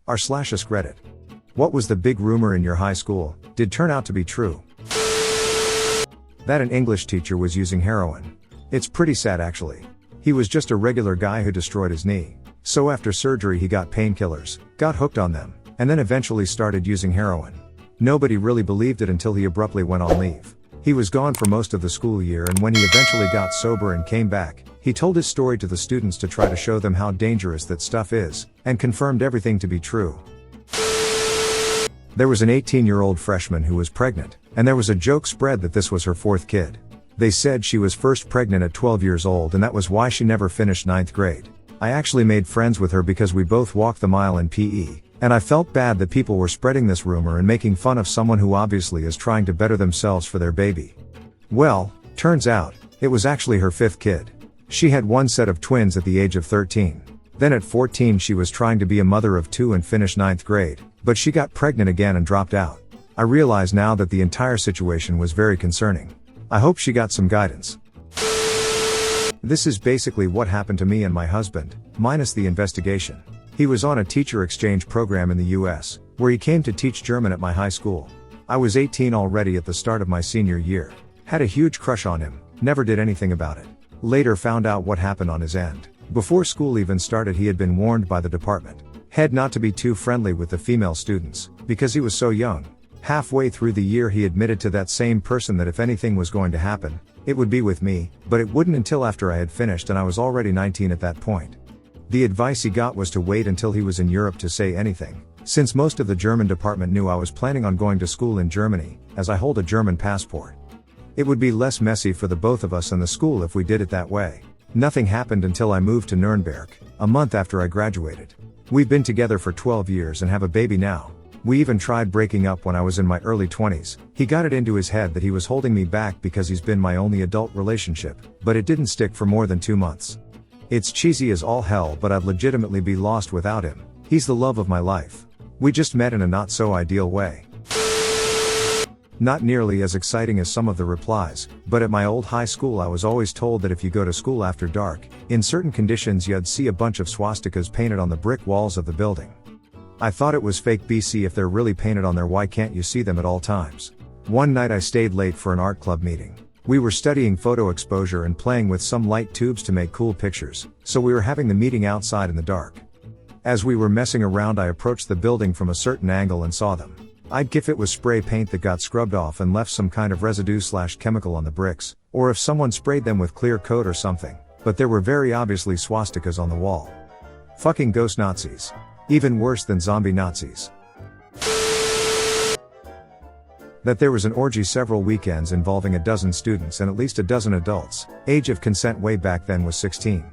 r/askReddit. What was the big rumor in your high school, did turn out to be true? That an English teacher was using heroin. It's pretty sad actually. He was just a regular guy who destroyed his knee. So after surgery he got painkillers, got hooked on them, and then eventually started using heroin. Nobody really believed it until he abruptly went on leave. He was gone for most of the school year, and when he eventually got sober and came back, he told his story to the students to try to show them how dangerous that stuff is, and confirmed everything to be true. There was an 18-year-old freshman who was pregnant, and there was a joke spread that this was her fourth kid. They said she was first pregnant at 12 years old and that was why she never finished 9th grade. I actually made friends with her because we both walked the mile in PE, and I felt bad that people were spreading this rumor and making fun of someone who obviously is trying to better themselves for their baby. Well, turns out, it was actually her fifth kid. She had one set of twins at the age of 13. Then at 14 she was trying to be a mother of two and finish 9th grade, but she got pregnant again and dropped out. I realize now that the entire situation was very concerning. I hope she got some guidance. This is basically what happened to me and my husband, minus the investigation. He was on a teacher exchange program in the US, where he came to teach German at my high school. I was 18 already at the start of my senior year. Had a huge crush on him, never did anything about it. Later found out what happened on his end. Before school even started he had been warned by the department head not to be too friendly with the female students, because he was so young. Halfway through the year he admitted to that same person that if anything was going to happen, it would be with me, but it wouldn't until after I had finished and I was already 19 at that point. The advice he got was to wait until he was in Europe to say anything, since most of the German department knew I was planning on going to school in Germany, as I hold a German passport. It would be less messy for the both of us and the school if we did it that way. Nothing happened until I moved to Nuremberg, a month after I graduated. We've been together for 12 years and have a baby now. We even tried breaking up when I was in my early 20s. He got it into his head that he was holding me back because he's been my only adult relationship, but it didn't stick for more than 2 months. It's cheesy as all hell, but I'd legitimately be lost without him. He's the love of my life. We just met in a not so ideal way. Not nearly as exciting as some of the replies, but at my old high school I was always told that if you go to school after dark, in certain conditions you'd see a bunch of swastikas painted on the brick walls of the building. I thought it was fake BC. If they're really painted on there, why can't you see them at all times? One night I stayed late for an art club meeting. We were studying photo exposure and playing with some light tubes to make cool pictures, so we were having the meeting outside in the dark. As we were messing around I approached the building from a certain angle and saw them. I'd if it was spray paint that got scrubbed off and left some kind of residue/chemical on the bricks, or if someone sprayed them with clear coat or something, but there were very obviously swastikas on the wall. Fucking ghost Nazis. Even worse than zombie Nazis. That there was an orgy several weekends involving a dozen students and at least a dozen adults. Age of consent way back then was 16.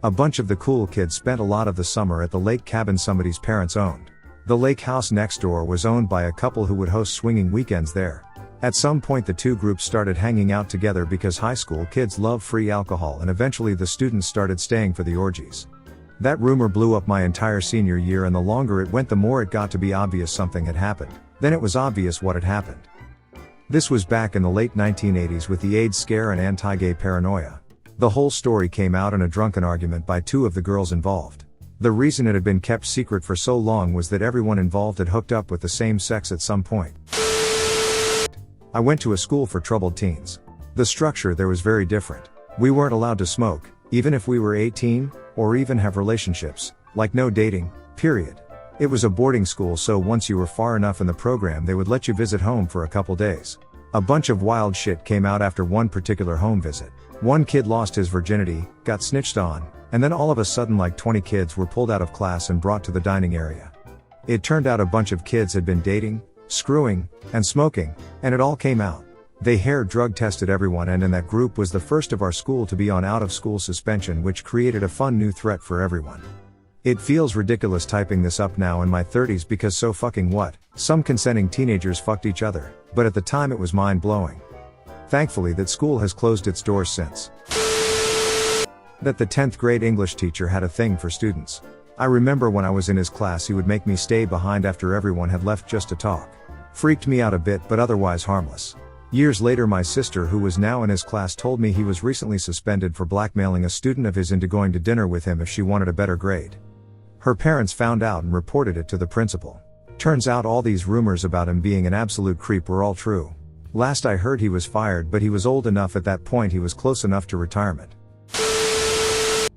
A bunch of the cool kids spent a lot of the summer at the lake cabin somebody's parents owned. The lake house next door was owned by a couple who would host swinging weekends there. At some point the two groups started hanging out together because high school kids love free alcohol, and eventually the students started staying for the orgies. That rumor blew up my entire senior year, and the longer it went the more it got to be obvious something had happened. Then it was obvious what had happened. This was back in the late 1980s with the AIDS scare and anti-gay paranoia. The whole story came out in a drunken argument by two of the girls involved. The reason it had been kept secret for so long was that everyone involved had hooked up with the same sex at some point. I went to a school for troubled teens. The structure there was very different. We weren't allowed to smoke, even if we were 18, or even have relationships, like no dating, period. It was a boarding school, so once you were far enough in the program they would let you visit home for a couple days. A bunch of wild shit came out after one particular home visit. One kid lost his virginity, got snitched on, and then all of a sudden like 20 kids were pulled out of class and brought to the dining area. It turned out a bunch of kids had been dating, screwing, and smoking, and it all came out. They hair drug tested everyone, and in that group was the first of our school to be on out-of-school suspension, which created a fun new threat for everyone. It feels ridiculous typing this up now in my 30s because so fucking what? Some consenting teenagers fucked each other, but at the time it was mind-blowing. Thankfully that school has closed its doors since. That the 10th grade English teacher had a thing for students. I remember when I was in his class he would make me stay behind after everyone had left just to talk. Freaked me out a bit, but otherwise harmless. Years later my sister, who was now in his class, told me he was recently suspended for blackmailing a student of his into going to dinner with him if she wanted a better grade. Her parents found out and reported it to the principal. Turns out all these rumors about him being an absolute creep were all true. Last I heard he was fired, but he was old enough at that point, he was close enough to retirement.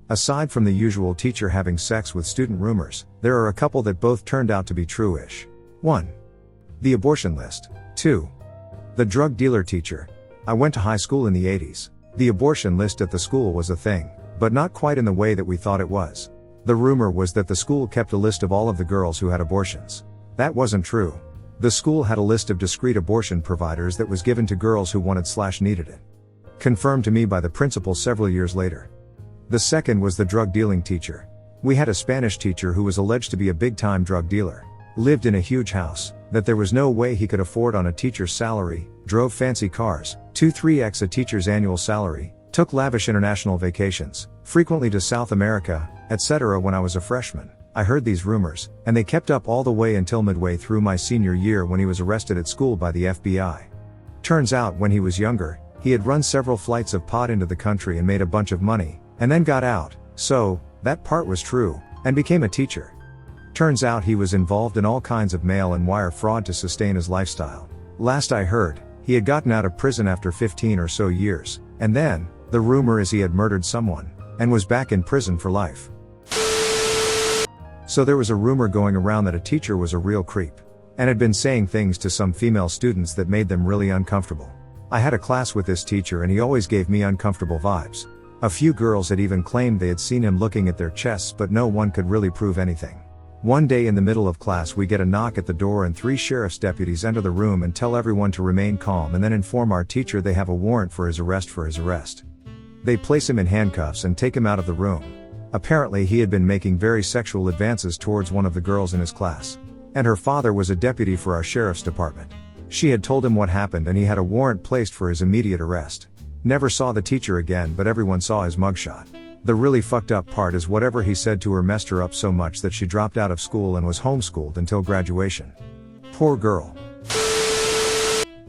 Aside from the usual teacher having sex with student rumors, there are a couple that both turned out to be true-ish. 1. The abortion list. 2. The drug dealer teacher. I went to high school in the 80s. The abortion list at the school was a thing, but not quite in the way that we thought it was. The rumor was that the school kept a list of all of the girls who had abortions. That wasn't true. The school had a list of discreet abortion providers that was given to girls who wanted/needed it. Confirmed to me by the principal several years later. The second was the drug dealing teacher. We had a Spanish teacher who was alleged to be a big-time drug dealer. Lived in a huge house, that there was no way he could afford on a teacher's salary, drove fancy cars, 2-3x a teacher's annual salary, took lavish international vacations, frequently to South America, etc. When I was a freshman, I heard these rumors, and they kept up all the way until midway through my senior year when he was arrested at school by the FBI. Turns out when he was younger, he had run several flights of pot into the country and made a bunch of money, and then got out, so, that part was true, and became a teacher. Turns out he was involved in all kinds of mail and wire fraud to sustain his lifestyle. Last I heard, he had gotten out of prison after 15 or so years, and then, the rumor is he had murdered someone, and was back in prison for life. So there was a rumor going around that a teacher was a real creep, and had been saying things to some female students that made them really uncomfortable. I had a class with this teacher and he always gave me uncomfortable vibes. A few girls had even claimed they had seen him looking at their chests, but no one could really prove anything. One day in the middle of class we get a knock at the door and 3 sheriff's deputies enter the room and tell everyone to remain calm and then inform our teacher they have a warrant for his arrest. They place him in handcuffs and take him out of the room. Apparently he had been making very sexual advances towards one of the girls in his class. And her father was a deputy for our sheriff's department. She had told him what happened and he had a warrant placed for his immediate arrest. Never saw the teacher again, but everyone saw his mugshot. The really fucked up part is whatever he said to her messed her up so much that she dropped out of school and was homeschooled until graduation. Poor girl.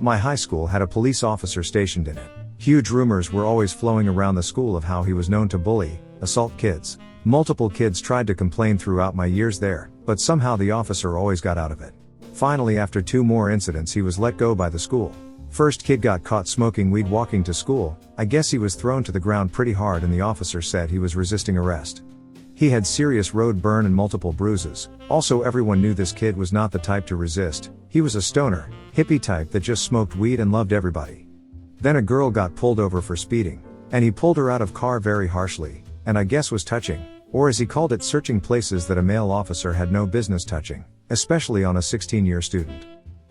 My high school had a police officer stationed in it. Huge rumors were always flowing around the school of how he was known to bully, assault kids. Multiple kids tried to complain throughout my years there, but somehow the officer always got out of it. Finally, after 2 more incidents, he was let go by the school. First kid got caught smoking weed walking to school. I guess he was thrown to the ground pretty hard and the officer said he was resisting arrest. He had serious road burn and multiple bruises. Also, everyone knew this kid was not the type to resist. He was a stoner, hippie type that just smoked weed and loved everybody. Then a girl got pulled over for speeding, and he pulled her out of car very harshly, and I guess was touching, or as he called it, searching places that a male officer had no business touching, especially on a 16-year student.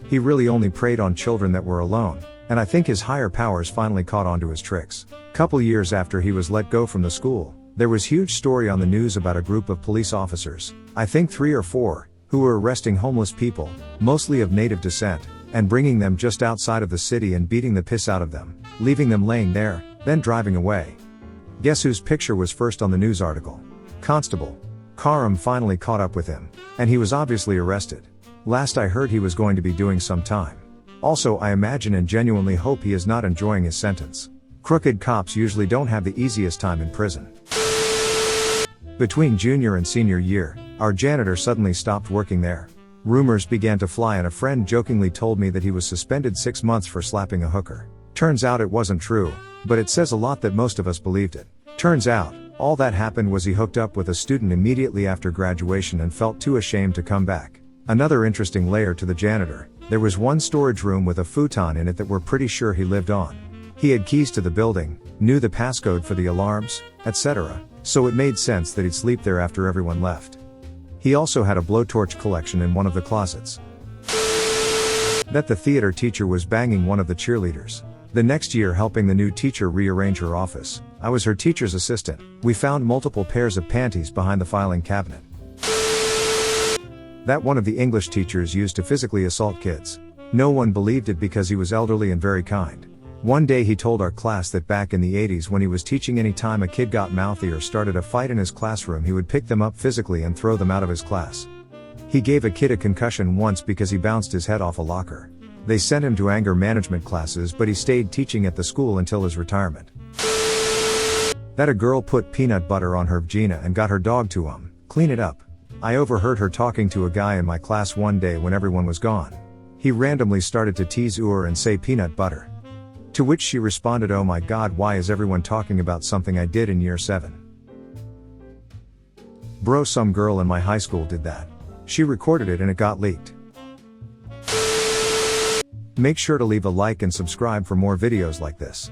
He really only preyed on children that were alone, and I think his higher powers finally caught on to his tricks. Couple years after he was let go from the school, there was huge story on the news about a group of police officers, I think 3 or 4, who were arresting homeless people, mostly of native descent, and bringing them just outside of the city and beating the piss out of them, leaving them laying there, then driving away. Guess whose picture was first on the news article? Constable Karam finally caught up with him, and he was obviously arrested. Last I heard he was going to be doing some time. Also, I imagine and genuinely hope he is not enjoying his sentence. Crooked cops usually don't have the easiest time in prison. Between junior and senior year, our janitor suddenly stopped working there. Rumors began to fly and a friend jokingly told me that he was suspended 6 months for slapping a hooker. Turns out it wasn't true, but it says a lot that most of us believed it. Turns out, all that happened was he hooked up with a student immediately after graduation and felt too ashamed to come back. Another interesting layer to the janitor, there was one storage room with a futon in it that we're pretty sure he lived on. He had keys to the building, knew the passcode for the alarms, etc., so it made sense that he'd sleep there after everyone left. He also had a blowtorch collection in one of the closets. That the theater teacher was banging one of the cheerleaders. The next year, helping the new teacher rearrange her office, I was her teacher's assistant. We found multiple pairs of panties behind the filing cabinet. That one of the English teachers used to physically assault kids. No one believed it because he was elderly and very kind. One day he told our class that back in the 80s when he was teaching, any time a kid got mouthy or started a fight in his classroom, he would pick them up physically and throw them out of his class. He gave a kid a concussion once because he bounced his head off a locker. They sent him to anger management classes, but he stayed teaching at the school until his retirement. That a girl put peanut butter on her vagina and got her dog to clean it up. I overheard her talking to a guy in my class one day when everyone was gone. He randomly started to tease her and say peanut butter. To which she responded, "Oh my god, why is everyone talking about something I did in year 7? Bro, some girl in my high school did that. She recorded it and it got leaked." Make sure to leave a like and subscribe for more videos like this.